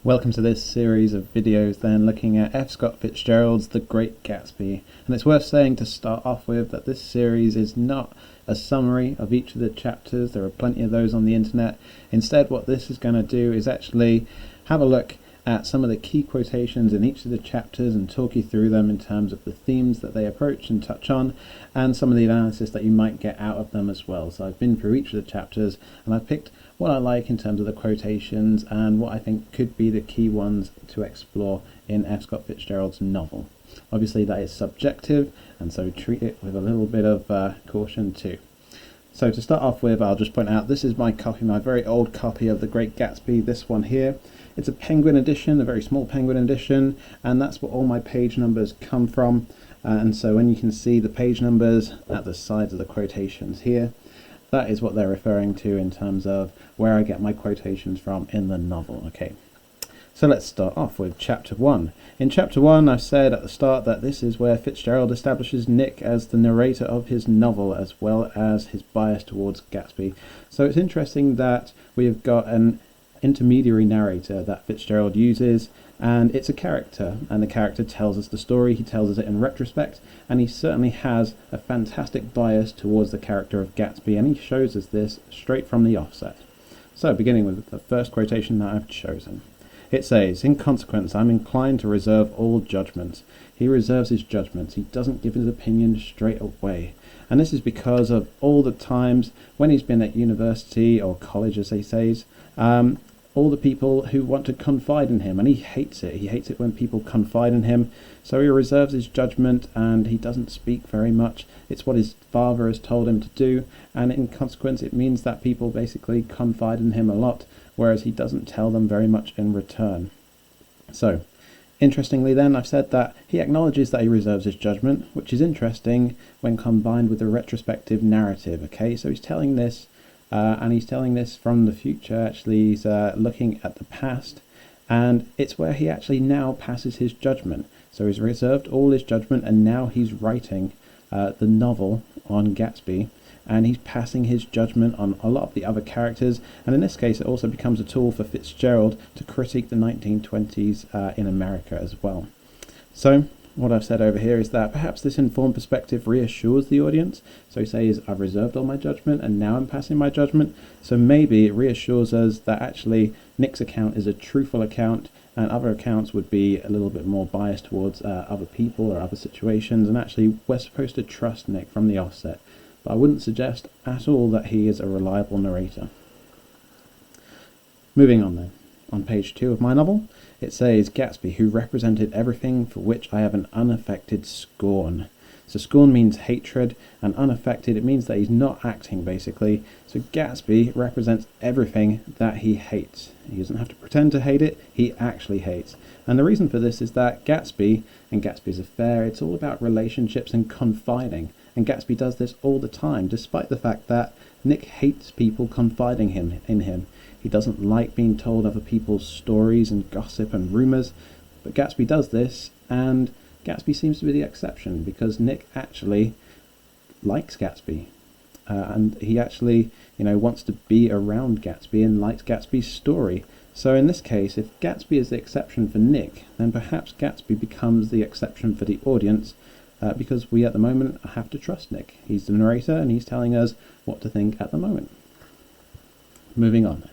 Welcome to this series of videos then looking at F. Scott Fitzgerald's The Great Gatsby. And it's worth saying to start off with that this series is not a summary of each of the chapters. There are plenty of those on the internet. Instead, what this is going to do is actually have a look at some of the key quotations in each of the chapters and talk you through them in terms of the themes that they approach and touch on, and some of the analysis that you might get out of them as well. So I've been through each of the chapters and I've picked what I like in terms of the quotations and what I think could be the key ones to explore in F. Scott Fitzgerald's novel. Obviously that is subjective, and so treat it with a little bit of caution too. So to start off with, I'll just point out this is my copy, my very old copy of The Great Gatsby, this one here. It's a Penguin edition, a very small Penguin edition, and that's what all my page numbers come from. And so when you can see the page numbers at the sides of the quotations here, that is what they're referring to in terms of where I get my quotations from in the novel. Okay, so let's start off with chapter 1. In chapter 1, I've said at the start that this is where Fitzgerald establishes Nick as the narrator of his novel, as well as his bias towards Gatsby. So it's interesting that we've got an intermediary narrator that Fitzgerald uses, and it's a character, and the character tells us the story. He tells us it in retrospect, and he certainly has a fantastic bias towards the character of Gatsby, and he shows us this straight from the offset. So beginning with the first quotation that I've chosen, it says, "In consequence, I'm inclined to reserve all judgments." He reserves his judgments. He doesn't give his opinion straight away. And this is because of all the times when he's been at university or college, as they say, all the people who want to confide in him, and he hates it. He hates it when people confide in him, so he reserves his judgment and he doesn't speak very much. It's what his father has told him to do, and in consequence it means that people basically confide in him a lot, whereas he doesn't tell them very much in return. So interestingly then, I've said that he acknowledges that he reserves his judgment, which is interesting when combined with the retrospective narrative. Okay, so he's telling this and he's telling this from the future. Actually, he's looking at the past, and it's where he actually now passes his judgment. So he's reserved all his judgment, and now he's writing the novel on Gatsby, and he's passing his judgment on a lot of the other characters, and in this case it also becomes a tool for Fitzgerald to critique the 1920s in America as well. So what I've said over here is that perhaps this informed perspective reassures the audience. So he says, I've reserved all my judgment and now I'm passing my judgment. So maybe it reassures us that actually Nick's account is a truthful account, and other accounts would be a little bit more biased towards other people or other situations, and actually we're supposed to trust Nick from the offset. But I wouldn't suggest at all that he is a reliable narrator. Moving on then. On page 2 of my novel, it says, Gatsby, who represented everything for which I have an unaffected scorn. So scorn means hatred, and unaffected, it means that he's not acting, basically. So Gatsby represents everything that he hates. He doesn't have to pretend to hate it, he actually hates. And the reason for this is that Gatsby and Gatsby's affair, it's all about relationships and confiding. And Gatsby does this all the time, despite the fact that Nick hates people confiding in him. He doesn't like being told other people's stories and gossip and rumours, but Gatsby does this, and Gatsby seems to be the exception, because Nick actually likes Gatsby, and he actually, wants to be around Gatsby and likes Gatsby's story. So in this case, if Gatsby is the exception for Nick, then perhaps Gatsby becomes the exception for the audience, because we at the moment have to trust Nick. He's the narrator, and he's telling us what to think at the moment. Moving on.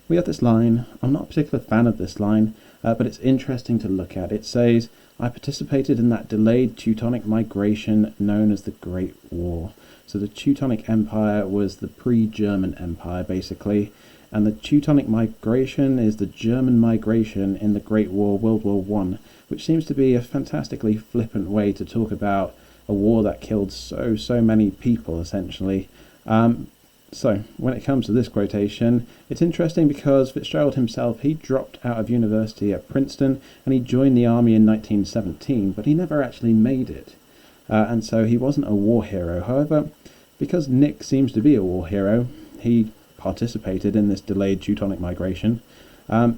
We have this line. I'm not a particular fan of this line, but it's interesting to look at. It says, I participated in that delayed Teutonic migration known as the Great War. So the Teutonic Empire was the pre-German Empire, basically, and the Teutonic migration is the German migration in the Great War, World War I, which seems to be a fantastically flippant way to talk about a war that killed so many people, essentially. So when it comes to this quotation, it's interesting because Fitzgerald himself, he dropped out of university at Princeton and he joined the army in 1917, but he never actually made it. And so he wasn't a war hero. However, because Nick seems to be a war hero, he participated in this delayed Teutonic migration.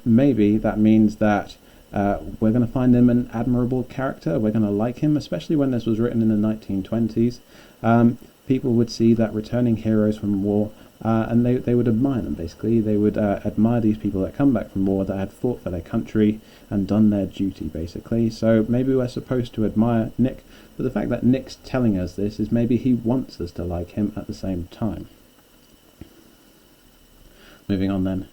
Maybe that means that we're going to find him an admirable character. We're going to like him, especially when this was written in the 1920s. People would see that returning heroes from war and they would admire them, basically. They would admire these people that come back from war, that had fought for their country and done their duty, basically. So maybe we're supposed to admire Nick, but the fact that Nick's telling us this is maybe he wants us to like him at the same time. Moving on then.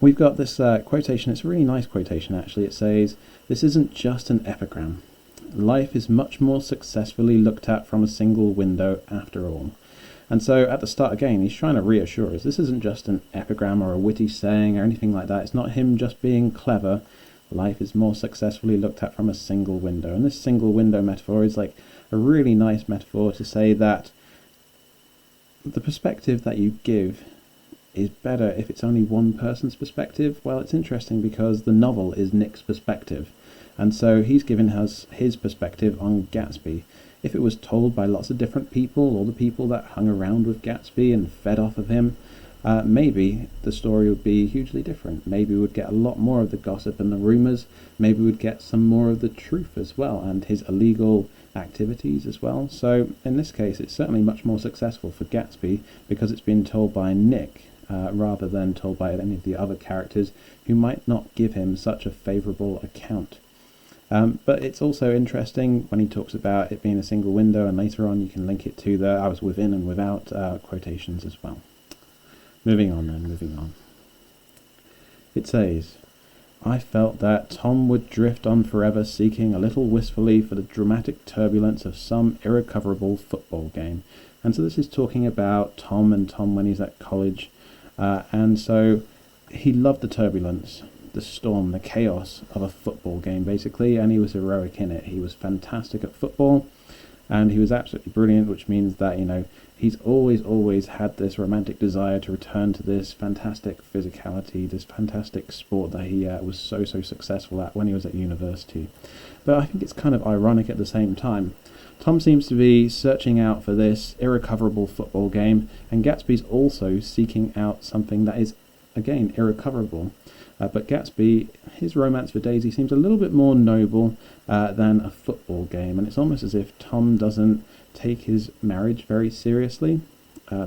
We've got this quotation. It's a really nice quotation, actually. It says, "This isn't just an epigram. Life is much more successfully looked at from a single window after all." And so at the start, again, he's trying to reassure us. This isn't just an epigram or a witty saying or anything like that. It's not him just being clever. Life is more successfully looked at from a single window. And this single window metaphor is like a really nice metaphor to say that the perspective that you give is better if it's only one person's perspective. Well, it's interesting because the novel is Nick's perspective. And so he's given us his perspective on Gatsby. If it was told by lots of different people, all the people that hung around with Gatsby and fed off of him, maybe the story would be hugely different. Maybe we would get a lot more of the gossip and the rumours. Maybe we'd get some more of the truth as well, and his illegal activities as well. So in this case, it's certainly much more successful for Gatsby because it's been told by Nick, rather than told by any of the other characters who might not give him such a favourable account. But it's also interesting when he talks about it being a single window, and later on you can link it to the I was within and without quotations as well. Moving on. It says, "I felt that Tom would drift on forever, seeking a little wistfully for the dramatic turbulence of some irrecoverable football game." And so this is talking about Tom when he's at college. And so he loved the turbulence, the storm, the chaos of a football game, basically, and he was heroic in it. He was fantastic at football, and he was absolutely brilliant, which means that, he's always had this romantic desire to return to this fantastic physicality, this fantastic sport that he was so successful at when he was at university. But I think it's kind of ironic at the same time. Tom seems to be searching out for this irrecoverable football game, and Gatsby's also seeking out something that is, again, irrecoverable. But Gatsby, his romance for Daisy seems a little bit more noble than a football game, and it's almost as if Tom doesn't take his marriage very seriously,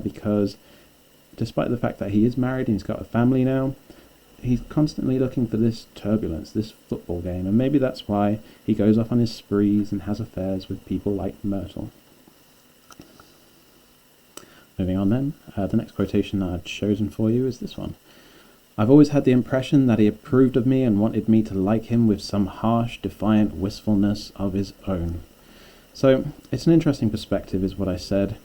because despite the fact that he is married and he's got a family now, he's constantly looking for this turbulence, this football game, and maybe that's why he goes off on his sprees and has affairs with people like Myrtle. Moving on then, the next quotation that I've chosen for you is this one. "I've always had the impression that he approved of me and wanted me to like him with some harsh, defiant wistfulness of his own." So it's an interesting perspective, is what I said.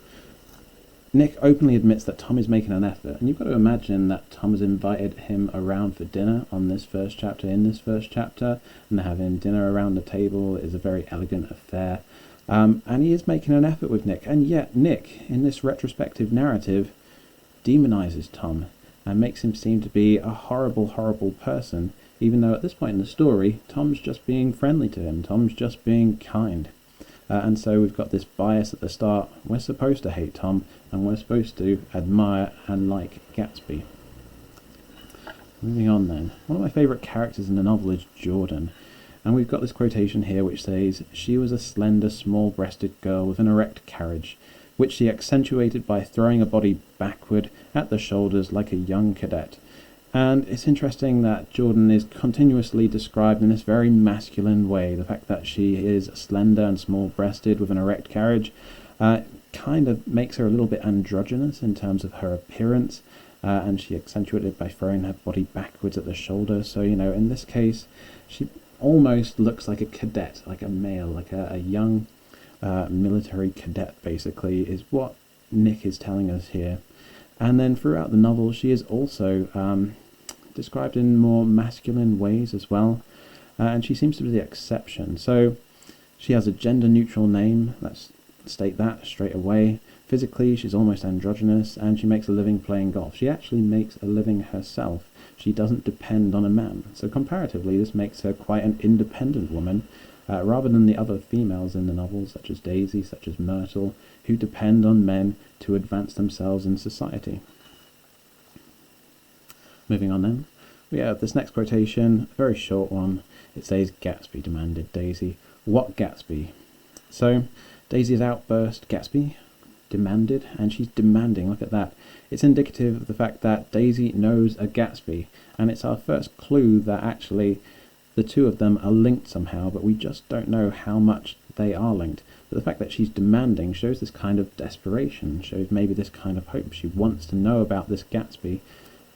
Nick openly admits that Tom is making an effort, and you've got to imagine that Tom has invited him around for dinner in this first chapter, and having dinner around the table is a very elegant affair. And he is making an effort with Nick, and yet Nick, in this retrospective narrative, demonizes Tom and makes him seem to be a horrible person, even though at this point in the story, Tom's just being friendly to him, Tom's just being kind. And so we've got this bias at the start. We're supposed to hate Tom, and we're supposed to admire and like Gatsby. Moving on then. One of my favourite characters in the novel is Jordan. And we've got this quotation here which says, "She was a slender, small-breasted girl with an erect carriage, which she accentuated by throwing a body backward at the shoulders like a young cadet." And it's interesting that Jordan is continuously described in this very masculine way. The fact that she is slender and small-breasted with an erect carriage kind of makes her a little bit androgynous in terms of her appearance, and she accentuated it by throwing her body backwards at the shoulder. So, in this case, she almost looks like a cadet, like a male, like a young military cadet, basically, is what Nick is telling us here. And then throughout the novel, she is also described in more masculine ways as well, and she seems to be the exception. So she has a gender-neutral name, let's state that straight away. Physically, she's almost androgynous, and she makes a living playing golf. She actually makes a living herself. She doesn't depend on a man. So comparatively, this makes her quite an independent woman, rather than the other females in the novel, such as Daisy, such as Myrtle, who depend on men to advance themselves in society. Moving on then, we have this next quotation, a very short one. It says, "Gatsby demanded Daisy. What Gatsby?" So Daisy's outburst, "Gatsby? demanded, and she's demanding. Look at that. It's indicative of the fact that Daisy knows a Gatsby, and it's our first clue that actually the two of them are linked somehow, but we just don't know how much they are linked. But the fact that she's demanding shows this kind of desperation, shows maybe this kind of hope. She wants to know about this Gatsby,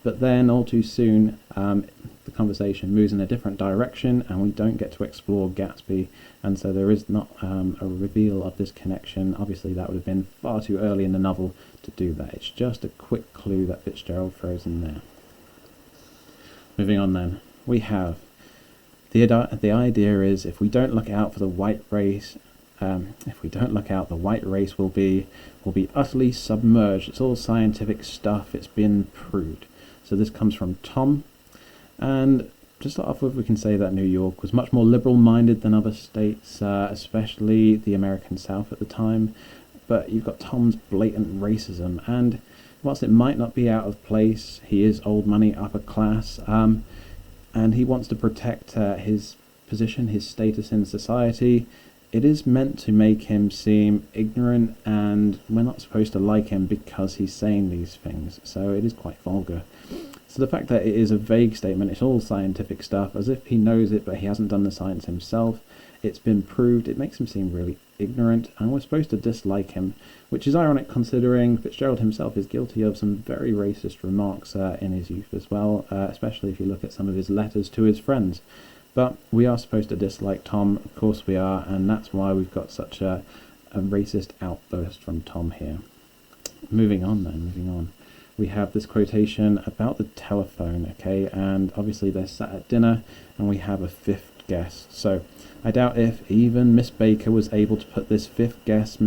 but then all too soon the conversation moves in a different direction and we don't get to explore Gatsby, and so there is not a reveal of this connection. Obviously that would have been far too early in the novel to do that. It's just a quick clue that Fitzgerald throws in there. Moving on then, we have the idea is if we don't look out for the white race, the white race will be utterly submerged. It's all scientific stuff. It's been proved. So this comes from Tom, and to start off with, we can say that New York was much more liberal-minded than other states, especially the American South at the time. But you've got Tom's blatant racism, and whilst it might not be out of place, he is old money, upper class, and he wants to protect his position, his status in society. It is meant to make him seem ignorant, and we're not supposed to like him because he's saying these things, so it is quite vulgar. So the fact that it is a vague statement, it's all scientific stuff, as if he knows it but he hasn't done the science himself, it's been proved, it makes him seem really ignorant, and we're supposed to dislike him, which is ironic considering Fitzgerald himself is guilty of some very racist remarks in his youth as well, especially if you look at some of his letters to his friends. But we are supposed to dislike Tom, of course we are, and that's why we've got such a racist outburst from Tom here. Moving on. We have this quotation about the telephone, okay, and obviously they're sat at dinner, and we have a fifth guest. So I doubt if even Miss Baker was able to put this fifth guest,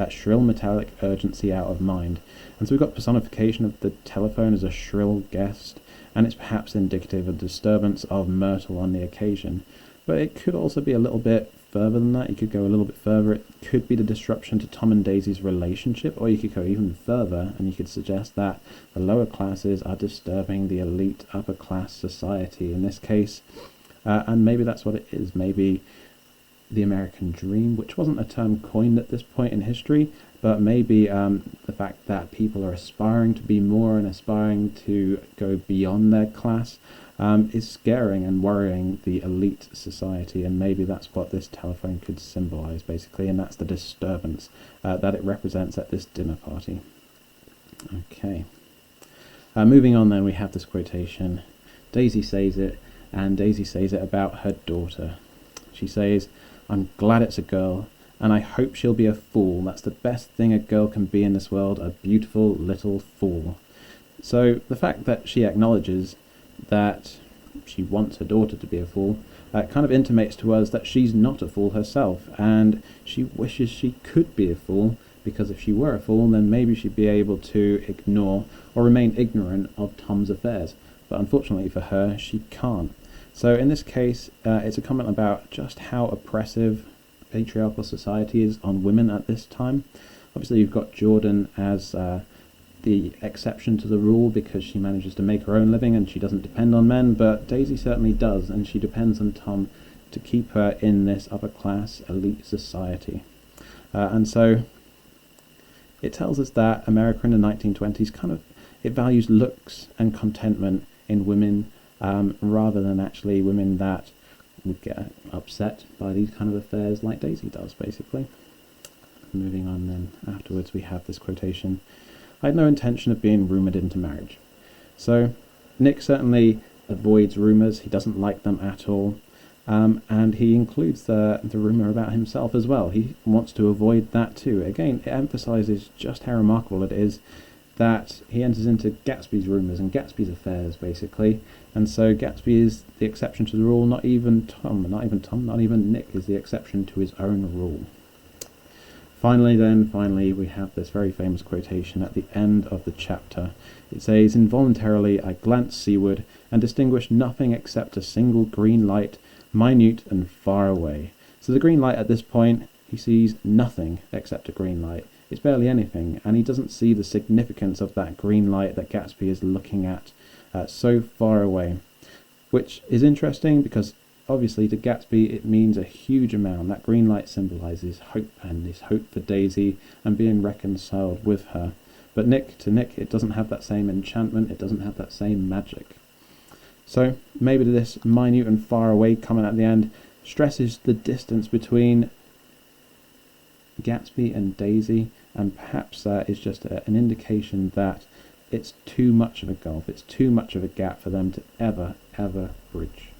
shrill metallic urgency out of mind. And so we've got personification of the telephone as a shrill guest, and it's perhaps indicative of disturbance of Myrtle on the occasion. But it could also be a little bit further than that. You could go a little bit further. It could be the disruption to Tom and Daisy's relationship, or you could go even further and you could suggest that the lower classes are disturbing the elite upper class society in this case. And maybe that's what it is. Maybe the American dream, which wasn't a term coined at this point in history, but maybe the fact that people are aspiring to be more and aspiring to go beyond their class is scaring and worrying the elite society, and maybe that's what this telephone could symbolize basically, and that's the disturbance that it represents at this dinner party. Okay, moving on then, we have this quotation. Daisy says it, and Daisy says it about her daughter. She says, "I'm glad it's a girl, and I hope she'll be a fool. That's the best thing a girl can be in this world, a beautiful little fool." So the fact that she acknowledges that she wants her daughter to be a fool kind of intimates to us that she's not a fool herself, and she wishes she could be a fool, because if she were a fool, then maybe she'd be able to ignore or remain ignorant of Tom's affairs. But unfortunately for her, she can't. So in this case, it's a comment about just how oppressive patriarchal society is on women at this time. Obviously you've got Jordan as the exception to the rule because she manages to make her own living and she doesn't depend on men, but Daisy certainly does, and she depends on Tom to keep her in this upper class elite society. And so it tells us that America in the 1920s it values looks and contentment in women rather than actually women that would get upset by these kind of affairs like Daisy does, basically. Moving on then, afterwards we have this quotation. "I had no intention of being rumoured into marriage." So Nick certainly avoids rumours, he doesn't like them at all, and he includes the rumour about himself as well. He wants to avoid that too. Again, it emphasises just how remarkable it is that he enters into Gatsby's rumours and Gatsby's affairs, basically. And so Gatsby is the exception to the rule, not even Nick is the exception to his own rule. Finally, we have this very famous quotation at the end of the chapter. It says, "Involuntarily I glanced seaward and distinguished nothing except a single green light, minute and far away." So the green light at this point, he sees nothing except a green light. It's barely anything, and he doesn't see the significance of that green light that Gatsby is looking at so far away, which is interesting because obviously to Gatsby it means a huge amount. That green light symbolises hope, and his hope for Daisy and being reconciled with her. But to Nick, it doesn't have that same enchantment, it doesn't have that same magic. So maybe this minute and far away comment at the end stresses the distance between Gatsby and Daisy, and perhaps that is just an indication that it's too much of a gulf, it's too much of a gap for them to ever bridge.